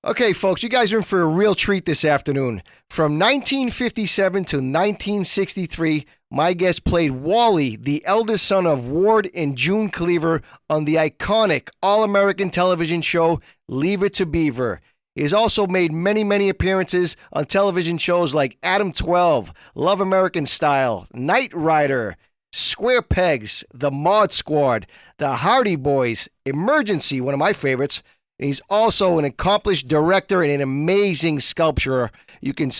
Okay, folks, you guys are in for a real treat this afternoon. From 1957 to 1963, my guest played Wally, the eldest son of Ward and June Cleaver, on the iconic all-American television show Leave It to Beaver. He has also made many, many appearances on television shows like Adam 12, Love American Style, Knight Rider, Square Pegs, The Mod Squad, The Hardy Boys, Emergency, one of my favorites. And he's also an accomplished director and an amazing sculptor. You can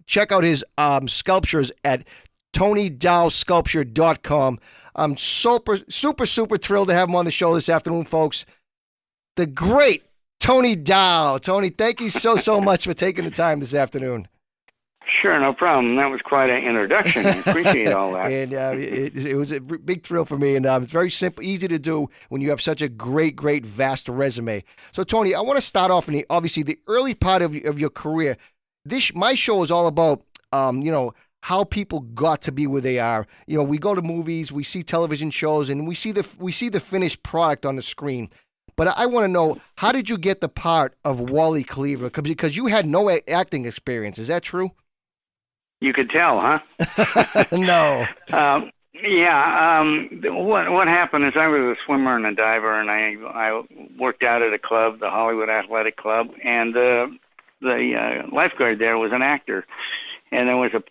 check out his sculptures at TonyDowSculpture.com. I'm super thrilled to have him on the show this afternoon, folks. The great Tony Dow. Tony, thank you so much for taking the time this afternoon. Sure, no problem. That was quite an introduction. I appreciate all that. And it was a big thrill for me, and it's very simple, easy to do when you have such a great, vast resume. So, Tony, I want to start off in obviously the early part of your career. My show is all about, how people got to be where they are. You know, we go to movies, we see television shows, and we see the finished product on the screen. But I want to know, how did you get the part of Wally Cleaver? Because you had no acting experience. Is that true? You could tell, huh? No. What happened is I was a swimmer and a diver, and I worked out at a club, the Hollywood Athletic Club, and the lifeguard there was an actor, and there was a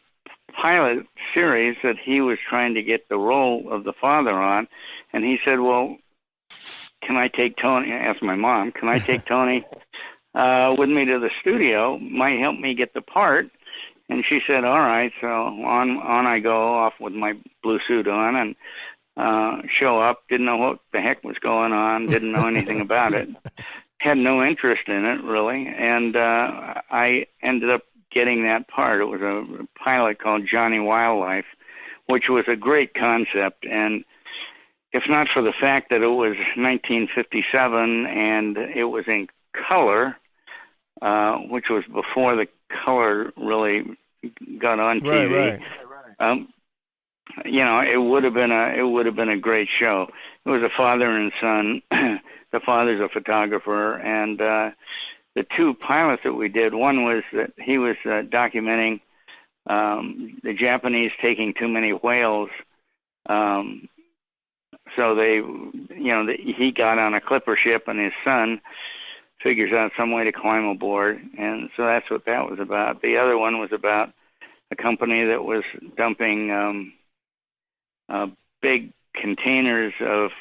pilot series that he was trying to get the role of the father on, and he said, "Well, can I take Tony?" I asked my mom, "Can I take Tony with me to the studio? Might help me get the part." And she said, "All right." So on I go, off with my blue suit on, and show up. Didn't know what the heck was going on. Didn't know anything about it. Had no interest in it, really. And I ended up getting that part. It was a pilot called Johnny Wildlife, which was a great concept. And if not for the fact that it was 1957 and it was in color, which was before the color really got on TV. Right. It would have been a great show. It was a father and son. The father's a photographer, and the two pilots that we did. One was that he was documenting the Japanese taking too many whales. So he got on a clipper ship, and his son figures out some way to climb aboard, and so that's what that was about. The other one was about a company that was dumping big containers of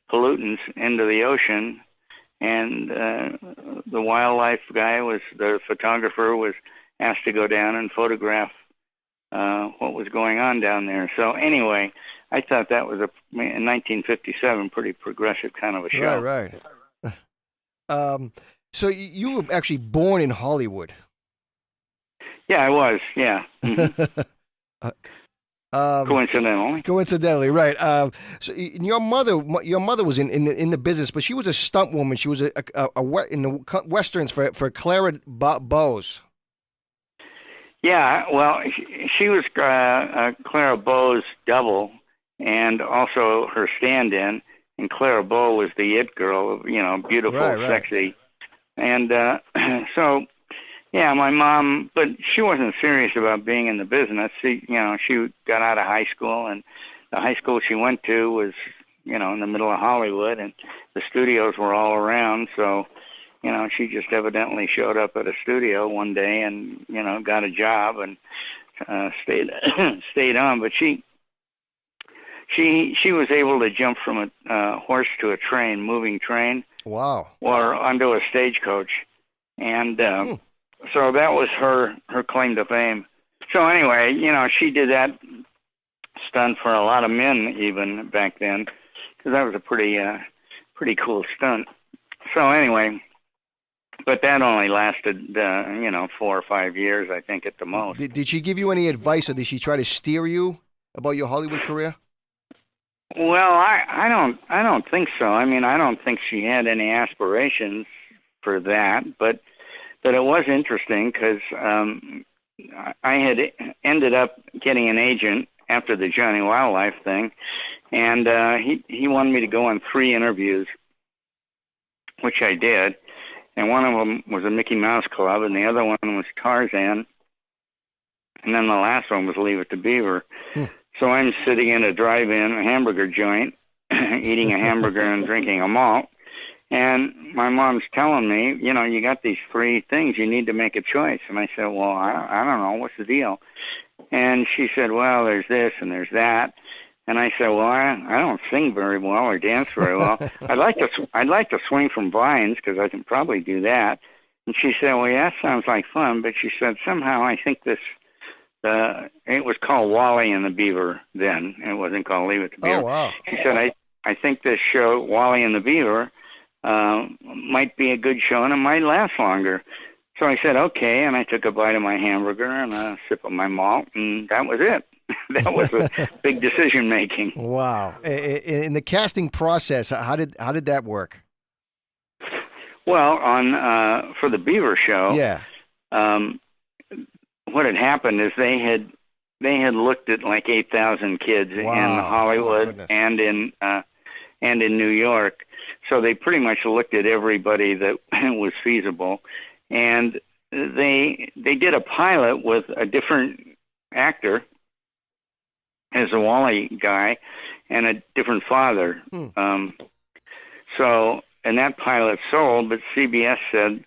pollutants into the ocean, and the wildlife guy the photographer was asked to go down and photograph what was going on down there. So anyway, I thought that was in 1957 pretty progressive kind of a show. Right. So you were actually born in Hollywood. Yeah, I was. Yeah. Mm-hmm. Coincidentally, right. So your mother was in the business, but she was a stunt woman. She was in the westerns for Clara Bowes. Yeah, well, she was Clara Bowes' double, and also her stand-in. And Clara Bow was the it girl, beautiful, right. sexy. And so, yeah, my mom, but she wasn't serious about being in the business. She got out of high school, and the high school she went to was, in the middle of Hollywood, and the studios were all around. So, she just evidently showed up at a studio one day and, got a job and stayed on. But she was able to jump from a horse to a moving train. Wow. Or onto a stagecoach. And so that was her claim to fame. So anyway, she did that stunt for a lot of men even back then, because that was a pretty cool stunt. So anyway, but that only lasted, 4 or 5 years, I think, at the most. Did she give you any advice, or did she try to steer you about your Hollywood career? Well, I don't think so. I mean, I don't think she had any aspirations for that, but it was interesting because I had ended up getting an agent after the Johnny Wildlife thing, and he wanted me to go on 3 interviews, which I did, and one of them was a Mickey Mouse Club, and the other one was Tarzan, and then the last one was Leave It to Beaver. So I'm sitting in a drive-in hamburger joint, eating a hamburger and drinking a malt, and my mom's telling me, you know, you got these three things, you need to make a choice. And I said, well, I don't know, what's the deal? And she said, well, there's this and there's that. And I said, well, I don't sing very well or dance very well. I'd like to swing from vines because I can probably do that. And she said, well, yeah, that sounds like fun. But she said, somehow I think this, it was called Wally and the Beaver then. It wasn't called Leave It to Beaver. Oh, wow. She said, I think this show, Wally and the Beaver, might be a good show and it might last longer. So I said, okay, and I took a bite of my hamburger and a sip of my malt, and that was it. That was a big decision making. Wow! In the casting process, how did that work? Well, on for the Beaver show, yeah. What had happened is they had looked at like 8,000 kids in Hollywood and in New York, so they pretty much looked at everybody that was feasible, and they did a pilot with a different actor as a Wally guy and a different father. So, and that pilot sold, but CBS said,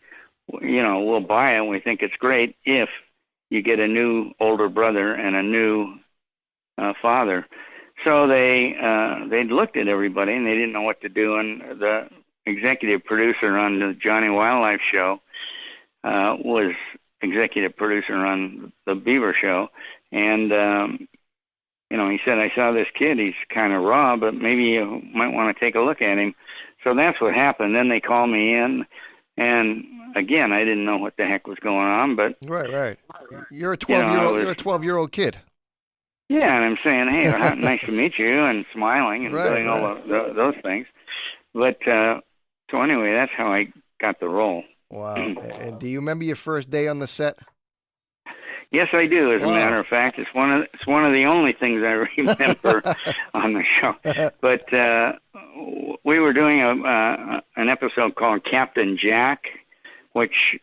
you know, we'll buy it. We think it's great if you get a new older brother and a new father. So they'd looked at everybody and they didn't know what to do. And the executive producer on the Johnny Wildlife show was executive producer on the Beaver show. And, you know, he said, I saw this kid, he's kind of raw, but maybe you might want to take a look at him. So that's what happened. Then they called me in, and again, I didn't know what the heck was going on, but... Right. You're a 12-year-old, you're a 12-year-old kid. Yeah, and I'm saying, hey, nice to meet you, and smiling and doing all those things. But, so anyway, that's how I got the role. Wow. And do you remember your first day on the set? Yes, I do. As a matter of fact, it's one of the only things I remember on the show. But we were doing an episode called Captain Jack, which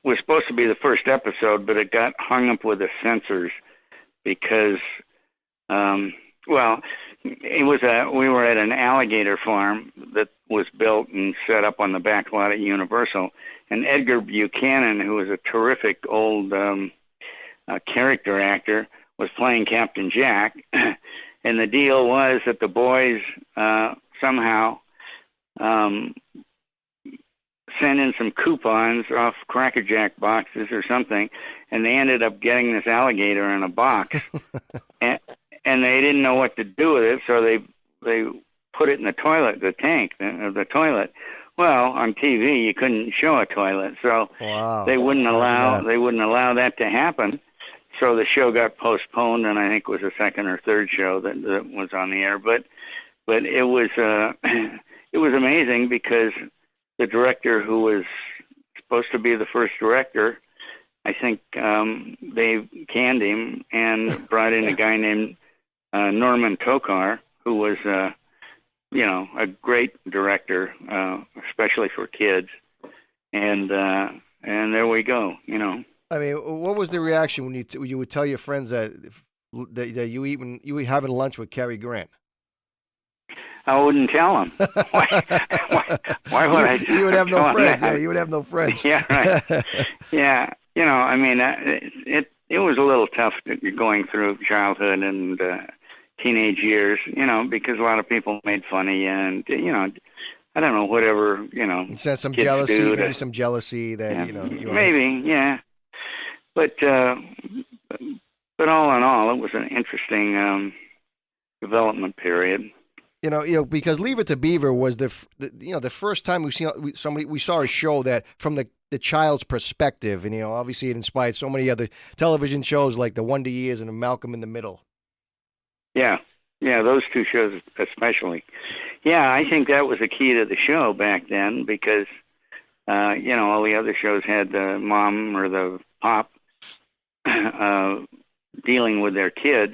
was supposed to be the first episode, but it got hung up with the censors because, well, it was we were at an alligator farm that was built and set up on the back lot at Universal, and Edgar Buchanan, who was a terrific old character actor, was playing Captain Jack, and the deal was that the boys somehow sent in some coupons off Cracker Jack boxes or something, and they ended up getting this alligator in a box, and they didn't know what to do with it, so they put it in the toilet, the tank of the toilet. Well, on TV you couldn't show a toilet, so they wouldn't allow that to happen. So the show got postponed, and I think it was the second or third show that was on the air. But it was it was amazing because the director, who was supposed to be the first director, I think they canned him and brought in a guy named Norman Tokar, who was you know, a great director, especially for kids. And there we go, you know. I mean, what was the reaction when you would tell your friends that you were having lunch with Cary Grant? I wouldn't tell them. Why would I? You would have no friends. Yeah, you would have no friends. Yeah, right. Yeah, you know, I mean, it was a little tough going through childhood and teenage years, you know, because a lot of people made fun of you, and you know, I don't know, whatever, you know. Some jealousy, maybe some jealousy that yeah, you know. Maybe, yeah. But all in all, it was an interesting development period. You know, because Leave It to Beaver was the first time we saw a show that from the child's perspective, and you know, obviously it inspired so many other television shows like The Wonder Years and Malcolm in the Middle. Yeah, those two shows especially. Yeah, I think that was the key to the show back then because you know, all the other shows had the mom or the pop dealing with their kids,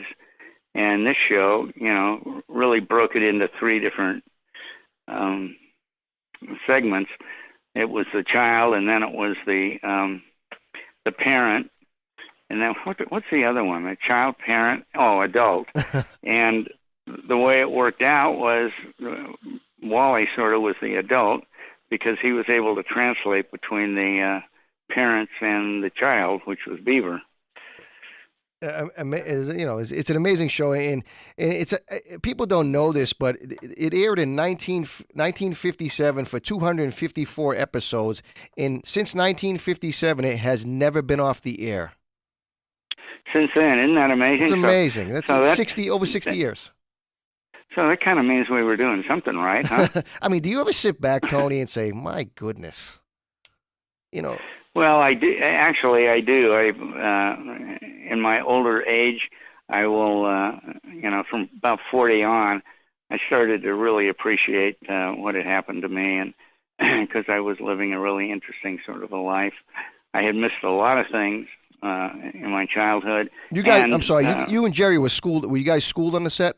and this show, you know, really broke it into three different segments. it was the child, and then it was the parent, and then what's the other one? The child, parent, adult. And the way it worked out was Wally sort of was the adult because he was able to translate between the parents and the child, which was Beaver. It's an amazing show, and it's people don't know this, but it aired in 1957 for 254 episodes, and since 1957 it has never been off the air. Since then, isn't that amazing? It's amazing. That's over 60 years. So that kind of means we were doing something right, huh? I mean, do you ever sit back, Tony, and say, "My goodness," Well, I do. Actually, I do. In my older age, I will, from about 40 on, I started to really appreciate what had happened to me, and because I was living a really interesting sort of a life. I had missed a lot of things in my childhood. You guys, I'm sorry, you and Jerry were schooled. Were you guys schooled on the set?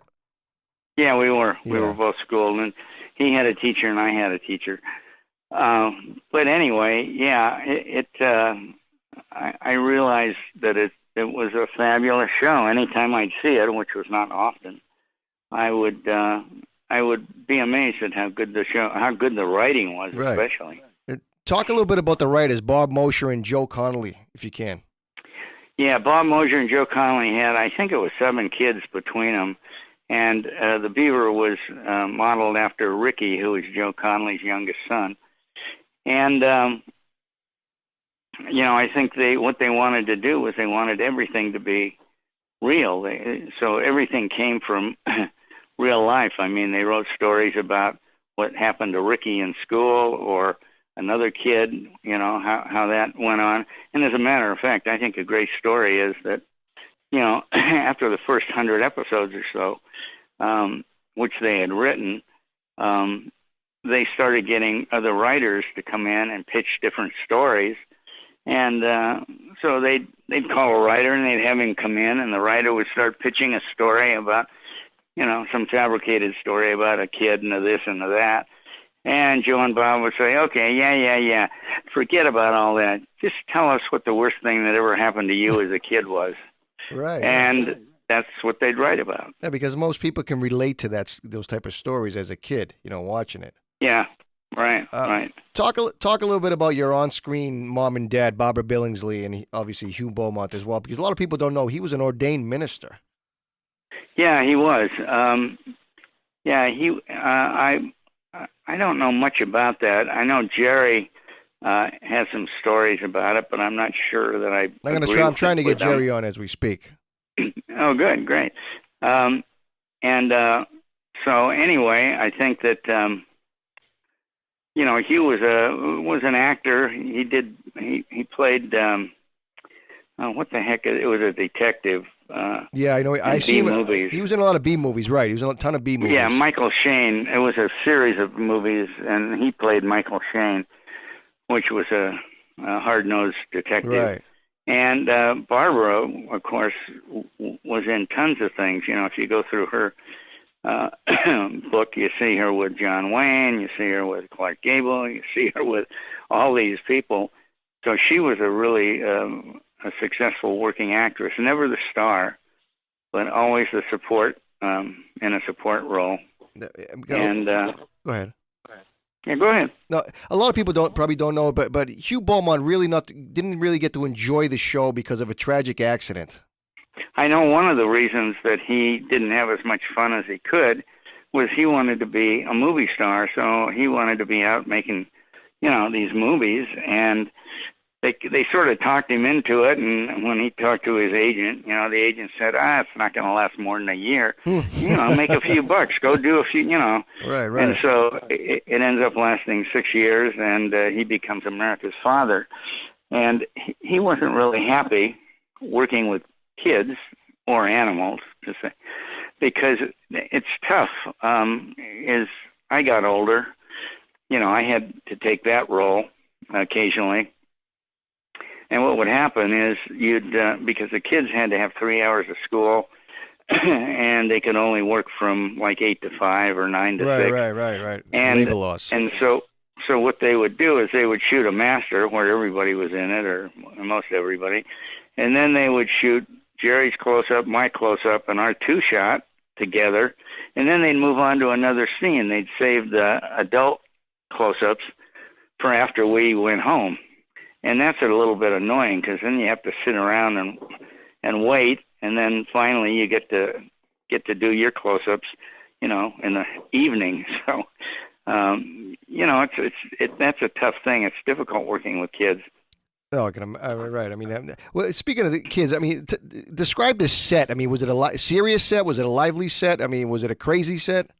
Yeah, we were. Yeah. We were both schooled, and he had a teacher, and I had a teacher. But anyway, yeah, I realized that it was a fabulous show. Anytime I'd see it, which was not often, I would be amazed at how good the writing was, right. Especially. Talk a little bit about the writers, Bob Mosher and Joe Connolly, if you can. Yeah, Bob Mosher and Joe Connolly had, I think it was 7 kids between them. And the Beaver was modeled after Ricky, who was Joe Connolly's youngest son. And, I think what they wanted to do was they wanted everything to be real. So everything came from real life. I mean, they wrote stories about what happened to Ricky in school or another kid, how that went on. And as a matter of fact, I think a great story is that, after the first 100 episodes or so, which they had written, they started getting other writers to come in and pitch different stories. And so they'd call a writer and they'd have him come in, and the writer would start pitching a story about, some fabricated story about a kid and a this and a that. And Joe and Bob would say, okay, yeah, forget about all that. Just tell us what the worst thing that ever happened to you as a kid was. Right. And that's what they'd write about. Yeah, because most people can relate to those type of stories as a kid, watching it. Yeah, right, right. Talk a little bit about your on-screen mom and dad, Barbara Billingsley, and obviously Hugh Bulman as well, because a lot of people don't know he was an ordained minister. Yeah, he was. I don't know much about that. I know Jerry has some stories about it, but I'm not sure that I'm trying to get Jerry on as we speak. Oh, good, great. So anyway, I think that Hugh was an actor. He played what the heck? It was a detective. Yeah, I know. I see him. Movies. He was in a lot of B movies, right? He was in a ton of B movies. Yeah, Michael Shane. It was a series of movies, and he played Michael Shane, which was a hard-nosed detective. Right. And Barbara, of course, was in tons of things. If you go through her book, you see her with John Wayne, you see her with Clark Gable, you see her with all these people. So she was a really a successful working actress, never the star, but always the support in a support role. And go ahead. Yeah, go ahead. No, a lot of people probably don't know, but Hugh Bulman didn't really get to enjoy the show because of a tragic accident. I know one of the reasons that he didn't have as much fun as he could was he wanted to be a movie star, so he wanted to be out making, these movies, and they sort of talked him into it. And when he talked to his agent, the agent said, it's not going to last more than a year. Make a few bucks, go do a few, Right. And so it ends up lasting 6 years, and he becomes America's father. And he wasn't really happy working with kids or animals, to say, because it's tough. As I got older, I had to take that role occasionally. And what would happen is because the kids had to have 3 hours of school, and they could only work from like 8 to 5 or 9 to 6. Right. And labor laws. And so so what they would do is they would shoot a master where everybody was in it, or most everybody, and then they would shoot Jerry's close-up, my close-up, and our two-shot together, and then they'd move on to another scene. They'd save the adult close-ups for after we went home. And that's a little bit annoying because then you have to sit around and wait, and then finally you get to do your close-ups, in the evening. So, that's a tough thing. It's difficult working with kids. Oh, right. I mean, well, speaking of the kids, I mean, describe this set. I mean, was it a serious set? Was it a lively set? I mean, was it a crazy set?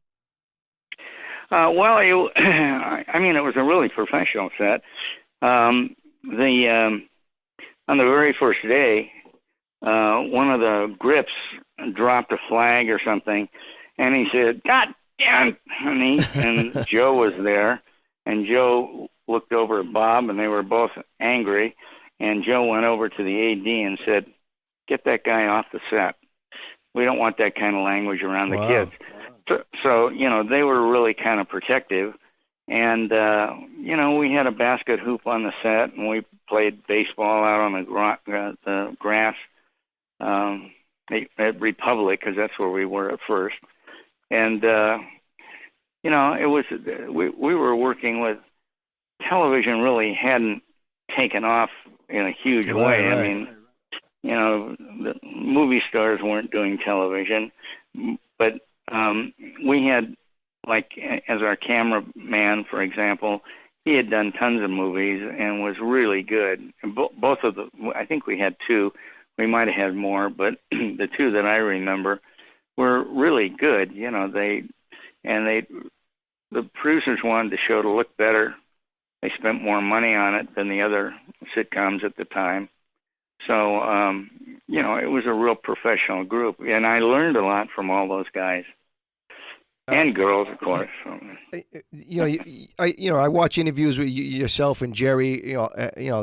Well, it was a really professional set. On the very first day, one of the grips dropped a flag or something, and he said, "God damn!" And Joe was there, and Joe looked over at Bob, and they were both angry. And Joe went over to the AD and said, "Get that guy off the set. We don't want that kind of language around the kids." So they were really kind of protective. And, we had a basket hoop on the set, and we played baseball out on the grass at Republic, because that's where we were at first. And, it was we were working with television really hadn't taken off in a huge way. Right. I mean, the movie stars weren't doing television, but we had, like, as our cameraman, for example, he had done tons of movies and was really good. And both of I think we had two. We might have had more, but the two that I remember were really good. The producers wanted the show to look better. They spent more money on it than the other sitcoms at the time. So, it was a real professional group, and I learned a lot from all those guys. And girls, of course. I watch interviews with yourself and Jerry,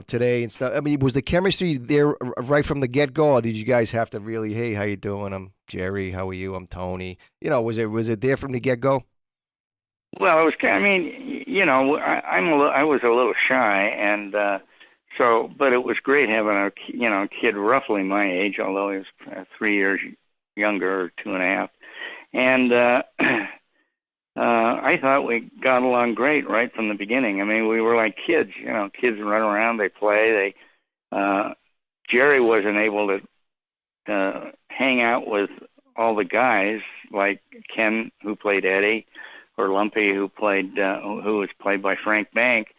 today and stuff. I mean, was the chemistry there right from the get-go, or did you guys have to really, hey, how you doing? I'm Jerry. How are you? I'm Tony. Was it there from the get-go? Well, it was. I mean, I was a little shy, and but it was great having a kid roughly my age, although he was 3 years younger, or 2.5. And I thought we got along great right from the beginning. I mean, we were like kids. Kids run around, they play. Jerry wasn't able to hang out with all the guys like Ken, who played Eddie, or Lumpy, who was played by Frank Bank,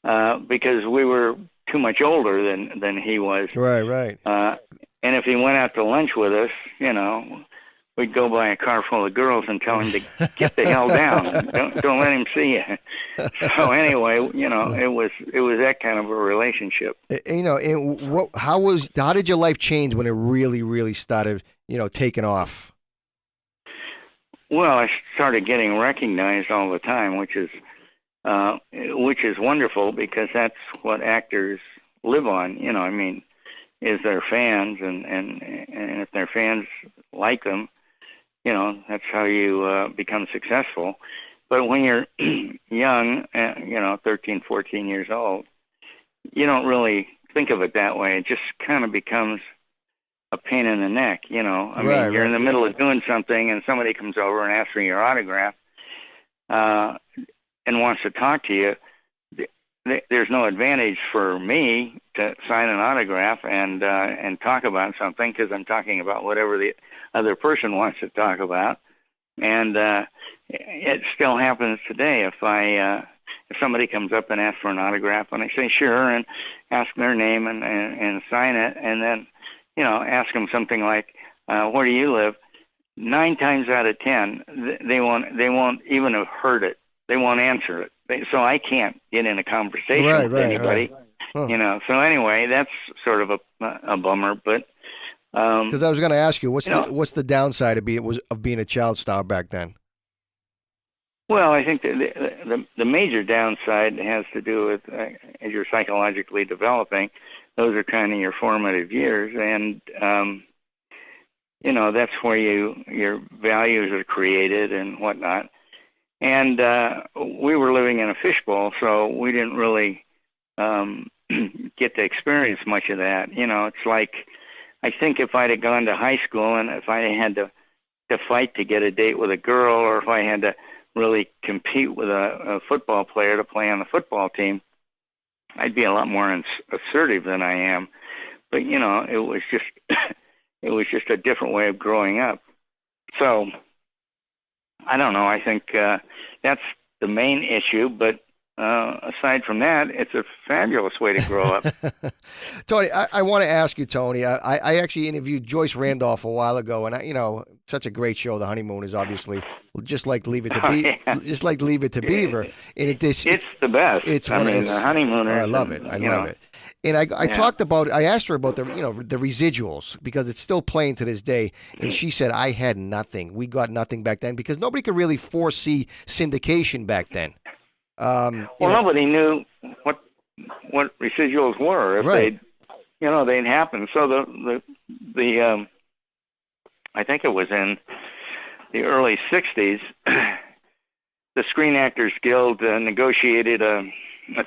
because we were too much older than he was. Right. And if he went out to lunch with us, we'd go by a car full of girls and tell him to get the hell down. Don't let him see you. So anyway, it was that kind of a relationship. How did your life change when it really, really started, taking off? Well, I started getting recognized all the time, which is wonderful, because that's what actors live on. Is their fans, and if their fans like them, that's how you become successful. But when you're young, 13, 14 years old, you don't really think of it that way. It just kind of becomes a pain in the neck, I mean, you're in the middle of doing something, and somebody comes over and asks for your autograph and wants to talk to you. There's no advantage for me to sign an autograph and talk about something, because I'm talking about whatever the other person wants to talk about. And it still happens today. If somebody comes up and asks for an autograph, and I say sure, and ask their name and sign it, and then ask them something like, "Where do you live?" 9 times out of 10, they won't even have heard it. They won't answer it. So I can't get in a conversation with anybody. Right. Huh. So anyway, that's sort of a bummer. But because I was going to ask you, what's the downside of being a child star back then? Well, I think the major downside has to do with as you're psychologically developing. Those are kind of your formative years, and that's where your values are created and whatnot. And we were living in a fishbowl, so we didn't really get to experience much of that. You know, it's like, I think if I'd have gone to high school and if I had to fight to get a date with a girl, or if I had to really compete with a football player to play on the football team, I'd be a lot more assertive than I am. But, you know, it was just it was just a different way of growing up. So I don't know. I think that's the main issue. But aside from that, it's a fabulous way to grow up. Tony, I want to ask you, Tony. I actually interviewed Joyce Randolph a while ago, and you know, such a great show. The Honeymoon is obviously just like Leave It to just like Leave It to Beaver. And it's the best. I mean, The Honeymoon. I love it. I love it. And I asked her about the residuals, because it's still playing to this day, and she said, I had nothing. We got nothing back then because nobody could really foresee syndication back then. Nobody knew what residuals were if they'd happen. So the I think it was in the early '60s, the Screen Actors Guild negotiated a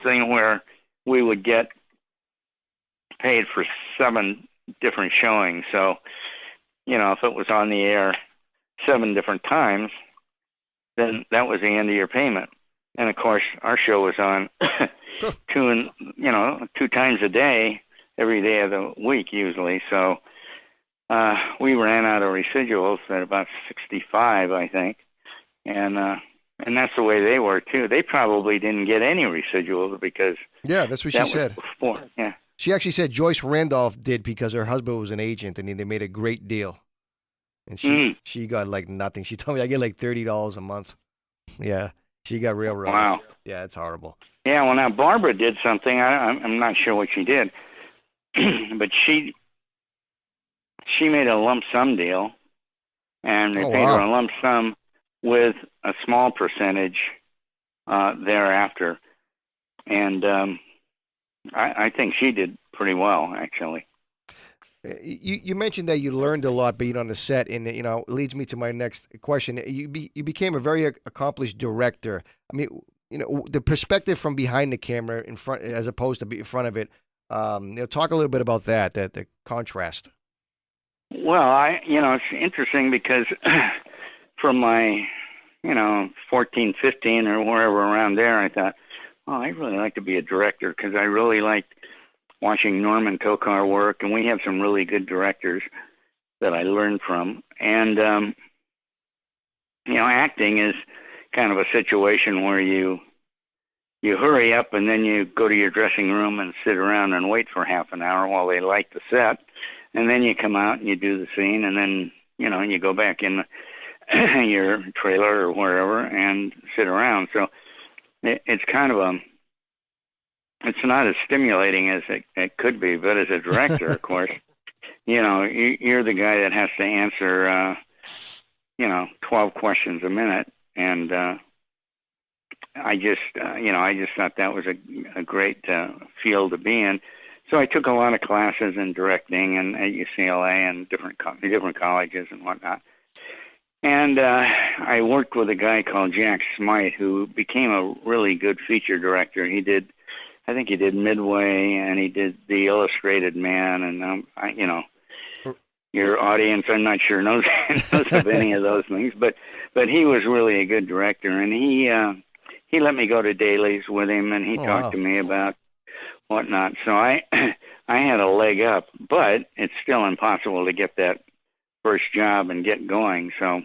thing where we would get paid for 7 different showings. So, you know, if it was on the air 7 different times, then that was the end of your payment. And of course, our show was on 2 times a day, every day of the week usually. So we ran out of residuals at about 65, I think, and that's the way they were too. They probably didn't get any residuals because that's what she said. Before. Yeah, she actually said Joyce Randolph did because her husband was an agent and they made a great deal, and she got like nothing. She told me I get like $30 a month. Yeah. She got railroaded. Wow. Yeah, it's horrible. Yeah, well, now Barbara did something. I'm not sure what she did, but she made a lump sum deal, and they paid her a lump sum with a small percentage thereafter. And I think she did pretty well, actually. You mentioned that you learned a lot being on the set, and it leads me to my next question. You became a very accomplished director. I mean, the perspective from behind the camera in front, as opposed to in front of it. Talk a little bit about that the contrast. Well, it's interesting because from my, 14, 15 or wherever around there, I thought, I'd really like to be a director because I really liked watching Norman Tokar work, and we have some really good directors that I learned from. And, acting is kind of a situation where you hurry up and then you go to your dressing room and sit around and wait for half an hour while they light the set. And then you come out and you do the scene, and then, you go back in your trailer or wherever and sit around. So it's kind of it's not as stimulating as it could be, but as a director, of course, you're the guy that has to answer, 12 questions a minute. And I just thought that was a great field to be in. So I took a lot of classes in directing and at UCLA and different colleges and whatnot. And I worked with a guy called Jack Smythe, who became a really good feature director. I think he did Midway, and he did The Illustrated Man, and your audience, I'm not sure knows of any of those things, but he was really a good director, and he let me go to dailies with him, and he talked to me about whatnot. So I had a leg up, but it's still impossible to get that first job and get going. So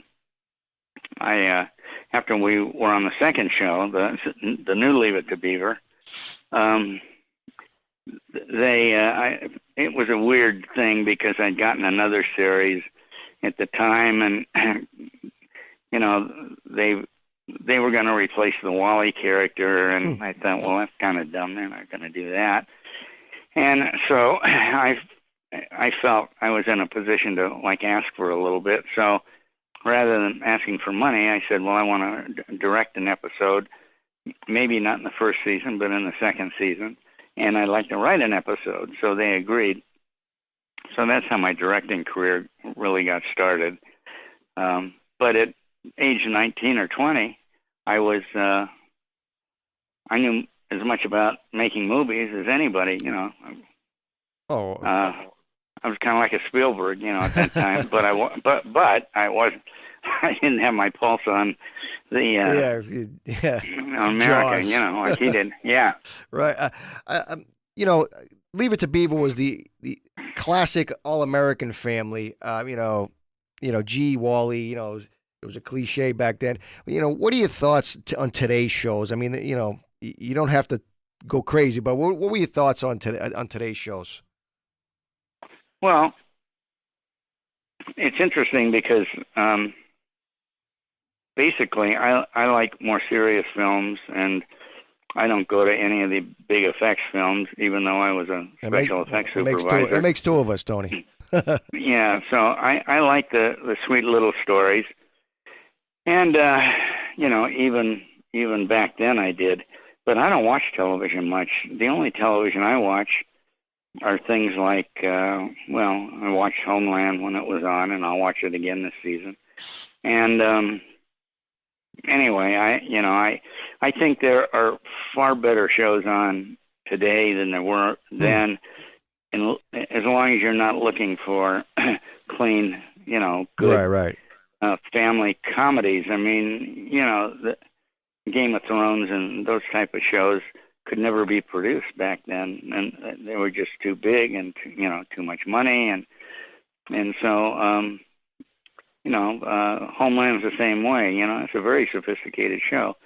after we were on the second show, the new Leave It to Beaver. It was a weird thing because I'd gotten another series at the time, and they were going to replace the Wally character, and I thought, well, that's kind of dumb. They're not going to do that. And so I felt I was in a position to ask for a little bit. So rather than asking for money, I said, well, I want to direct an episode. Maybe not in the first season, but in the second season. And I'd like to write an episode. So they agreed. So that's how my directing career really got started. But at age 19 or 20, I was I knew as much about making movies as anybody. Oh, I was kind of like a Spielberg, at that time. But I wasn't. I didn't have my pulse on the on America, Jaws. like he did. Yeah. Right. Leave It to Beaver was the classic all-American family. G. Wally. It was a cliche back then. What are your thoughts on today's shows? I mean, you don't have to go crazy, but what were your thoughts on today's shows? Well, it's interesting because basically I like more serious films, and I don't go to any of the big effects films, even though I was a special effects supervisor. It makes two of us, Tony. Yeah, so I like the sweet little stories, and even back then I did, but I don't watch television much. The only television I watch are things like I watched Homeland when it was on, and I'll watch it again this season. And anyway, I think there are far better shows on today than there were then. And as long as you're not looking for clean, good right. family comedies. I mean, the Game of Thrones and those type of shows could never be produced back then, and they were just too big and too much money, and so Homeland's the same way. It's a very sophisticated show,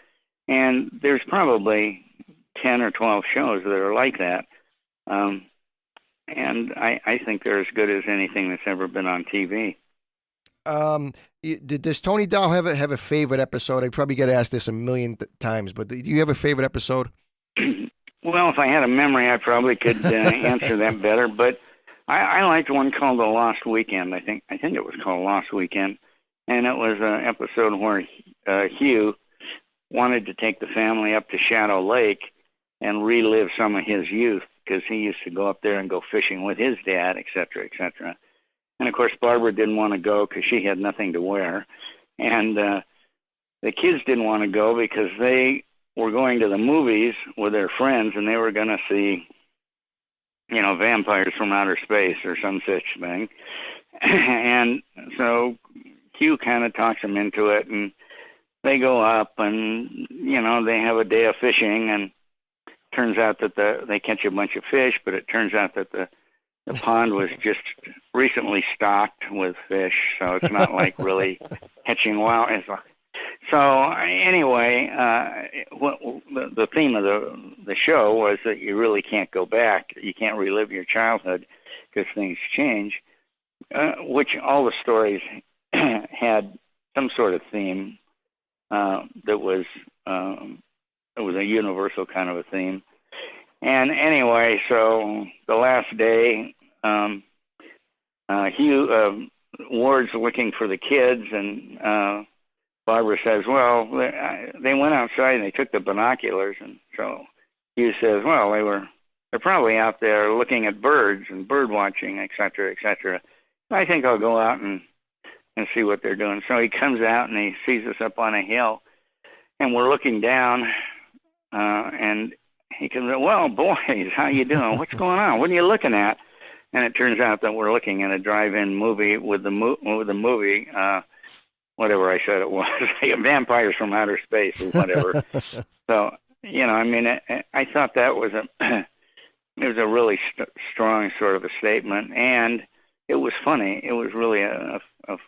and there's probably 10 or 12 shows that are like that. And I think they're as good as anything that's ever been on TV. Does Tony Dow have a favorite episode? I probably get asked this a million times, but do you have a favorite episode? Well, if I had a memory, I probably could answer that better. But I liked one called The Lost Weekend. I think it was called Lost Weekend, and it was an episode where Hugh wanted to take the family up to Shadow Lake and relive some of his youth, because he used to go up there and go fishing with his dad, et cetera, et cetera. And, of course, Barbara didn't want to go because she had nothing to wear. And the kids didn't want to go because they were going to the movies with their friends, and they were going to see, vampires from outer space or some such thing. And so Hugh kind of talks them into it, and they go up, and, they have a day of fishing, and turns out that they catch a bunch of fish, but it turns out that the pond was just recently stocked with fish, so it's not like really catching wild. So anyway, the theme of the show was that you really can't go back. You can't relive your childhood because things change, which all the stories had some sort of theme that was it was a universal kind of a theme. And anyway, so the last day, Ward's looking for the kids, and Barbara says, well, they went outside and they took the binoculars. And so Hugh says, well, they're probably out there looking at birds and bird watching, et cetera, et cetera. I think I'll go out and see what they're doing. So he comes out and he sees us up on a hill, and we're looking down, and he comes in, well, boys, how you doing? What's going on? What are you looking at? And it turns out that we're looking at a drive-in movie with the movie, whatever I said it was, Vampires from Outer Space or whatever. So, I thought that was it was a really strong sort of a statement, and it was funny. It was really a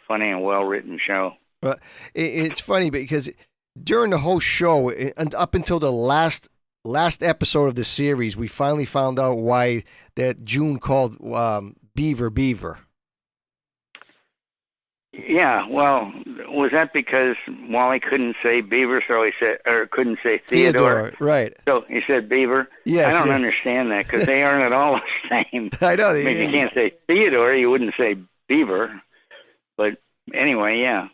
funny and well-written show. Well, it's funny because during the whole show, and up until the last episode of the series, we finally found out why that June called Beaver. Yeah, well, was that because Wally couldn't say Beaver, so he said, or couldn't say Theodore? Right. So he said Beaver. Yes, I don't understand that because they aren't at all the same. I know. If you can't say Theodore, you wouldn't say Beaver. But anyway, yeah.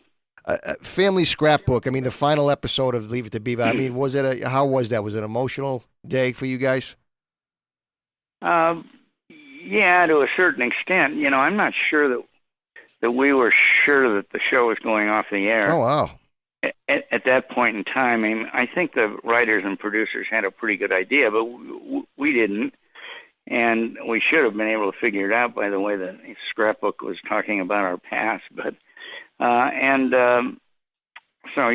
Family scrapbook. I mean, the final episode of Leave It to Beaver. I mean, how was that? Was it an emotional day for you guys? Yeah, to a certain extent. I'm not sure that we were sure that the show was going off the air. Oh, wow. at that point in time, I mean, I think the writers and producers had a pretty good idea, but we didn't. And we should have been able to figure it out by the way the scrapbook was talking about our past. But so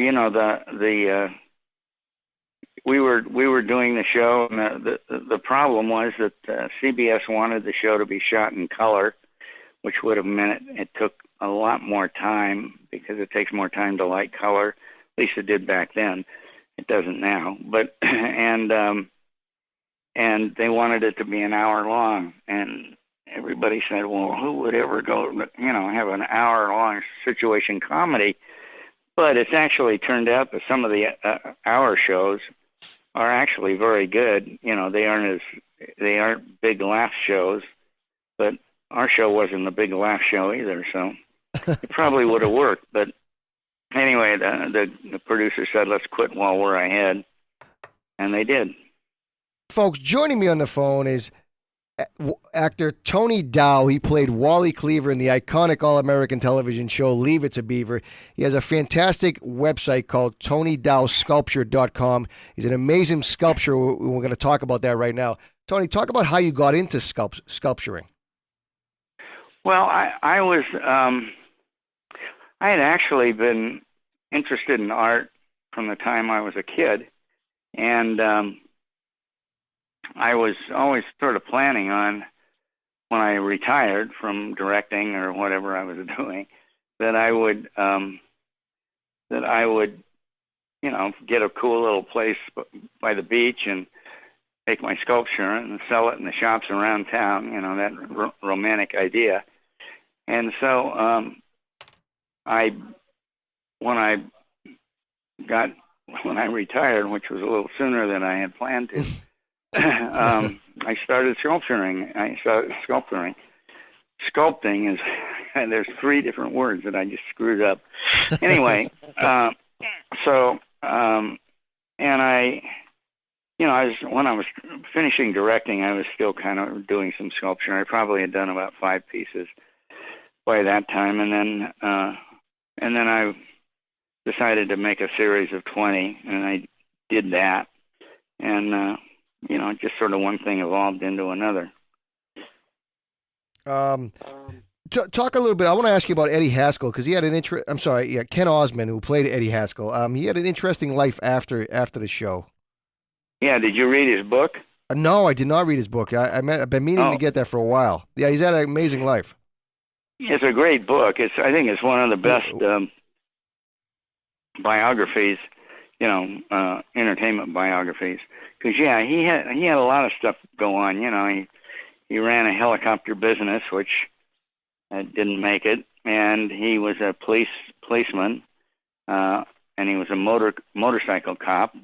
we were doing the show, and the problem was that CBS wanted the show to be shot in color, which would have meant it took a lot more time, because it takes more time to light color. At least it did back then. It doesn't now. But and they wanted it to be an hour long, and everybody said, well, who would ever go, have an hour-long situation comedy? But it's actually turned out that some of the hour shows are actually very good. They aren't big laugh shows, but our show wasn't a big laugh show either, so it probably would have worked. But anyway, the producer said, let's quit while we're ahead, and they did. Folks, joining me on the phone is actor Tony Dow. He played Wally Cleaver in the iconic all-American television show Leave It to Beaver. He has a fantastic website called TonyDowSculpture.com. He's an amazing sculptor. We're going to talk about that right now. Tony, talk about how you got into sculpturing. Well, I was I had actually been interested in art from the time I was a kid, and I was always sort of planning on, when I retired from directing or whatever I was doing, that I would get a cool little place by the beach and take my sculpture and sell it in the shops around town. That romantic idea. And so when I retired, which was a little sooner than I had planned to, I started sculpturing. Sculpting is, and there's 3 different words that I just screwed up. Anyway, and when I was finishing directing, I was still kind of doing some sculpture. I probably had done about 5 pieces by that time, and then I decided to make a series of 20, and I did that, and just sort of one thing evolved into another. Talk a little bit. I want to ask you about Eddie Haskell, because he had an Ken Osmond, who played Eddie Haskell. He had an interesting life after the show. Yeah, did you read his book? No, I did not read his book. I've been meaning to get that for a while. Yeah, he's had an amazing life. It's a great book. I think it's one of the best biographies, entertainment biographies. Because he had a lot of stuff go on. He ran a helicopter business, which didn't make it, and he was a policeman, and he was a motorcycle cop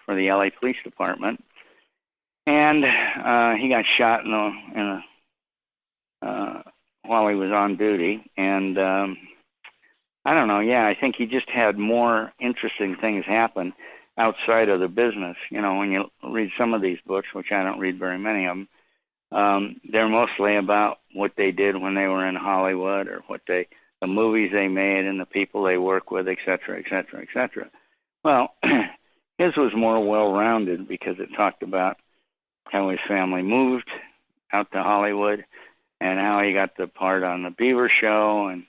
for the LA Police Department, and he got shot while he was on duty, and I don't know. Yeah, I think he just had more interesting things happen outside of the business. When you read some of these books, which I don't read very many of them, they're mostly about what they did when they were in Hollywood, or the movies they made and the people they work with, et cetera, et cetera, et cetera. Well, his was more well-rounded, because it talked about how his family moved out to Hollywood and how he got the part on the Beaver show, and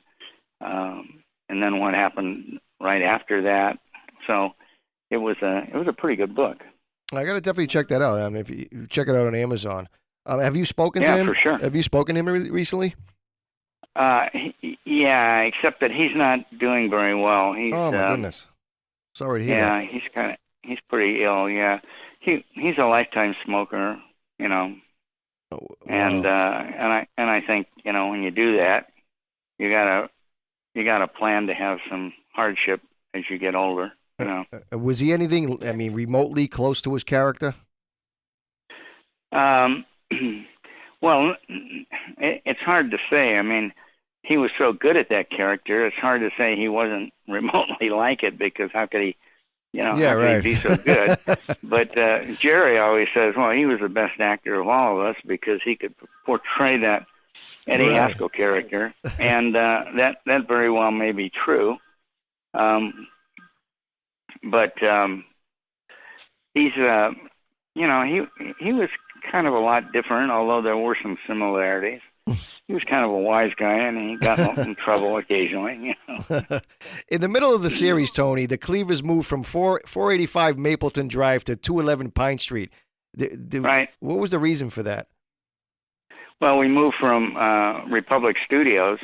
then what happened right after that. So it was a pretty good book. I got to definitely check that out. I mean, if you check it out on Amazon. Have you spoken to him? Yeah, for sure. Have you spoken to him recently? Yeah, except that he's not doing very well. Oh my goodness! Sorry to hear that. Yeah, he's pretty ill. Yeah, he's a lifetime smoker. Oh, wow. And I think when you do that, you gotta plan to have some hardship as you get older. Was he anything, remotely close to his character? Well, it's hard to say. I mean, he was so good at that character, it's hard to say he wasn't remotely like it, because how could he, how could he be so good? But Jerry always says, well, he was the best actor of all of us, because he could portray that Eddie Haskell character, and that very well may be true. but he's he was kind of a lot different, although there were some similarities. He was kind of a wise guy, and he got in trouble occasionally. In the middle of the series, Tony, the Cleavers moved from 485 Mapleton Drive to 211 Pine Street. Right. What was the reason for that? Well, we moved from Republic Studios,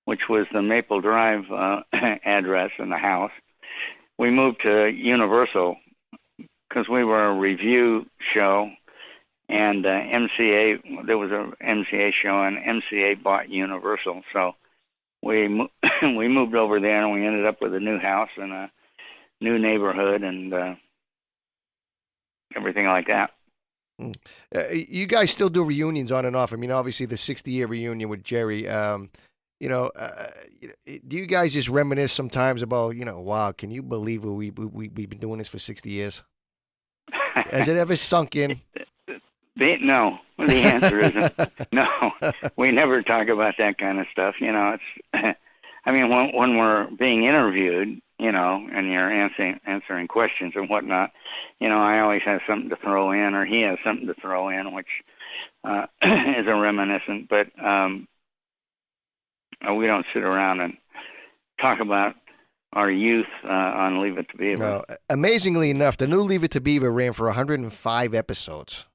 which was the Maple Drive address in the house. We moved to Universal because we were a review show. And MCA, there was a MCA show, and MCA bought Universal. So we moved over there, and we ended up with a new house and a new neighborhood and everything like that. You guys still do reunions on and off. I mean, obviously the 60-year reunion with Jerry. Do you guys just reminisce sometimes about, wow, can you believe we've been doing this for 60 years? Has it ever sunk in? No, the answer isn't no. We never talk about that kind of stuff. It's, I mean, when we're being interviewed, and you're answering questions and whatnot, I always have something to throw in, or he has something to throw in, which is a reminiscent. But we don't sit around and talk about our youth on Leave It to Beaver. No. Amazingly enough, the new Leave It to Beaver ran for 105 episodes.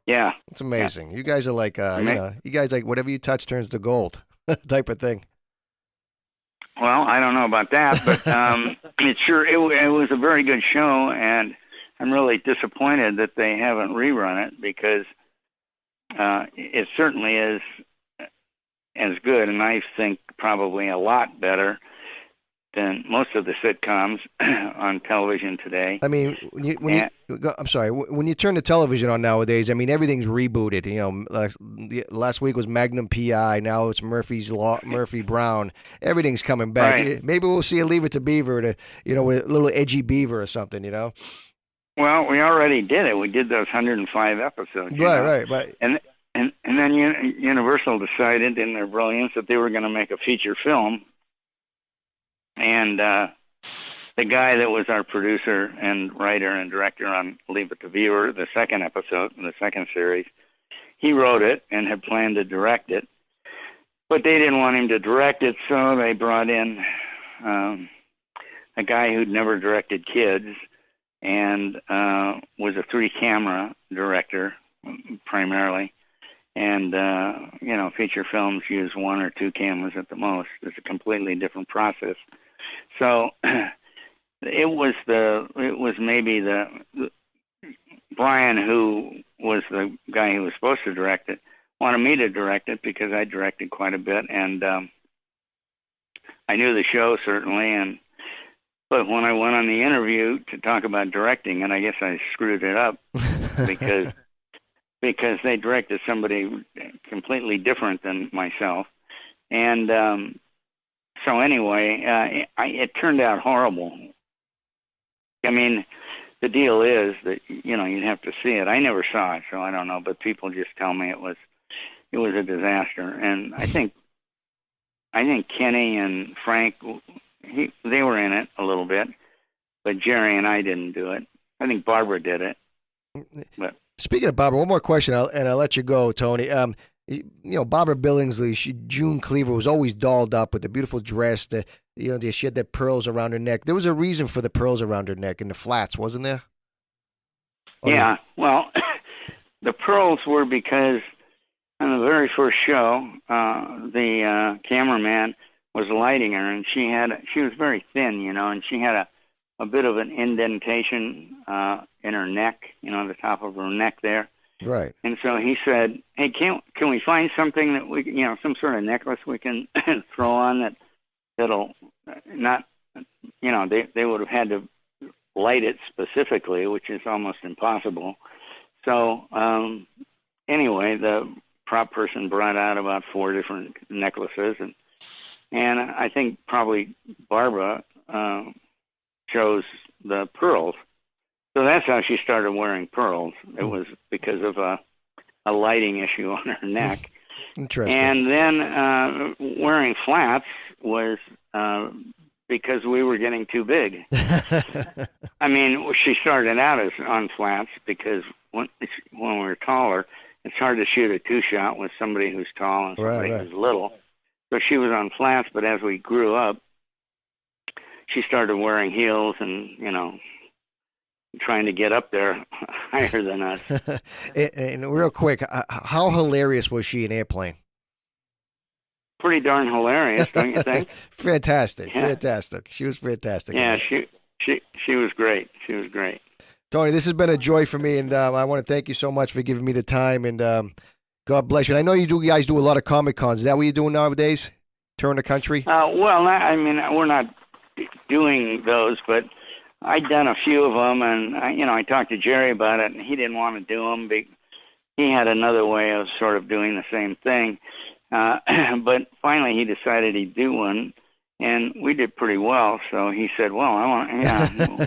Yeah. It's amazing. Yeah. You guys are like, you guys like whatever you touch turns to gold type of thing. Well, I don't know about that, but it was a very good show, and I'm really disappointed that they haven't rerun it because it certainly is as good, and I think probably a lot better than most of the sitcoms on television today. I mean, I'm sorry. When you turn the television on nowadays, I mean, everything's rebooted. Last week was Magnum P.I. Now it's Murphy Brown. Everything's coming back. Right. Maybe we'll see a Leave It to Beaver, with a little edgy Beaver or something. Well, we already did it. We did those 105 episodes. Right. And then Universal decided, in their brilliance, that they were going to make a feature film. And the guy that was our producer and writer and director on Leave It to Beaver, the second episode in the second series, he wrote it and had planned to direct it. But they didn't want him to direct it, so they brought in a guy who'd never directed kids and was a 3-camera director primarily. And, feature films use 1 or 2 cameras at the most. It's a completely different process. So it was maybe Brian, who was the guy who was supposed to direct it, wanted me to direct it because I directed quite a bit, and I knew the show certainly. But when I went on the interview to talk about directing, and I guess I screwed it up because they directed somebody completely different than myself, and so anyway, it turned out horrible. I mean, the deal is that you'd have to see it. I never saw it, so I don't know. But people just tell me it was a disaster. And I think Kenny and Frank, they were in it a little bit, but Jerry and I didn't do it. I think Barbara did it. But speaking of Barbara, one more question, and I'll let you go, Tony. Barbara Billingsley, June Cleaver, was always dolled up with the beautiful dress. She had the pearls around her neck. There was a reason for the pearls around her neck and the flats, wasn't there? Yeah. Well, the pearls were because on the very first show, the cameraman was lighting her, and she was very thin, and she had a bit of an indentation in her neck, the top of her neck there. Right. And so he said, "Hey, can we find something that we, some sort of necklace we can throw on that'll not, they would have had to light it specifically, which is almost impossible." So anyway, the prop person brought out about 4 different necklaces, and I think probably Barbara chose the pearls. So that's how she started wearing pearls. It was because of a lighting issue on her neck. Interesting. And then wearing flats was because we were getting too big. I mean, she started out as on flats because when we were taller, it's hard to shoot a two-shot with somebody who's tall and somebody who's little. So she was on flats, but as we grew up, she started wearing heels and, trying to get up there higher than us. And real quick, how hilarious was she in Airplane? Pretty darn hilarious, don't you think? Fantastic. She was fantastic. Yeah, she was great. She was great. Tony, this has been a joy for me, and I want to thank you so much for giving me the time, and God bless you. And I know you guys do a lot of Comic Cons. Is that what you're doing nowadays? Touring the country? Well, I mean, we're not doing those, but I'd done a few of them, and I talked to Jerry about it, and he didn't want to do them. He had another way of sort of doing the same thing, but finally he decided he'd do one, and we did pretty well. So he said, "Well,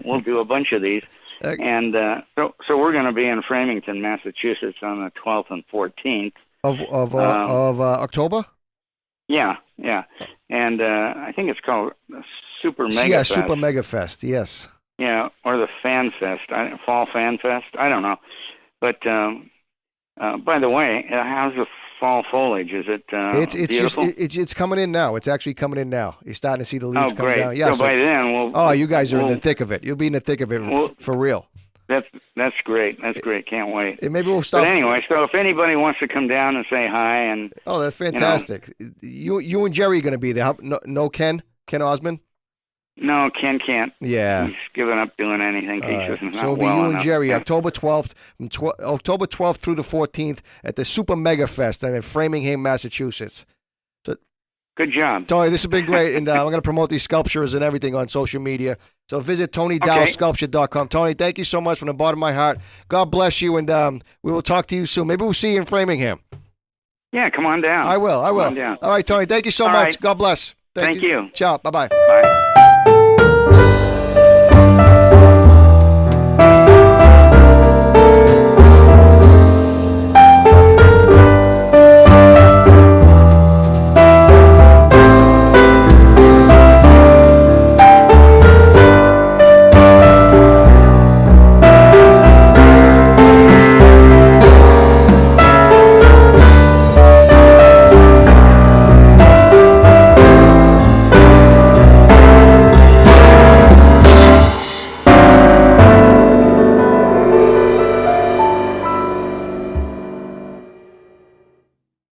we'll do a bunch of these." And so we're going to be in Framingham, Massachusetts, on the 12th and 14th of October. Yeah, and I think it's called Super Mega Fest. Yeah, Super Mega Fest. Yes. Yeah, or the Fan Fest, Fall Fan Fest. I don't know, but by the way, how's the fall foliage? Is it beautiful? It's coming in now. It's actually coming in now. You're starting to see the leaves come down. Yeah, so by then you guys are in the thick of it. You'll be in the thick of it for real. That's great. That's great. Can't wait. Maybe we'll stop. But anyway, so if anybody wants to come down and say hi, and that's fantastic. You and Jerry are going to be there. No Ken Osmond. No, Ken can't. Yeah, he's given up doing anything. So it'll be you and Jerry, October 12th, October 12th through the 14th at the Super Mega Fest in Framingham, Massachusetts. So, good job, Tony. This has been great, and I'm going to promote these sculptures and everything on social media. So visit TonyDowSculpture.com. Tony, thank you so much from the bottom of my heart. God bless you, and we will talk to you soon. Maybe we'll see you in Framingham. Yeah, come on down. I will. Come on down. All right, Tony. Thank you so much. Right. God bless. Thank you. Ciao. Bye-bye. Bye.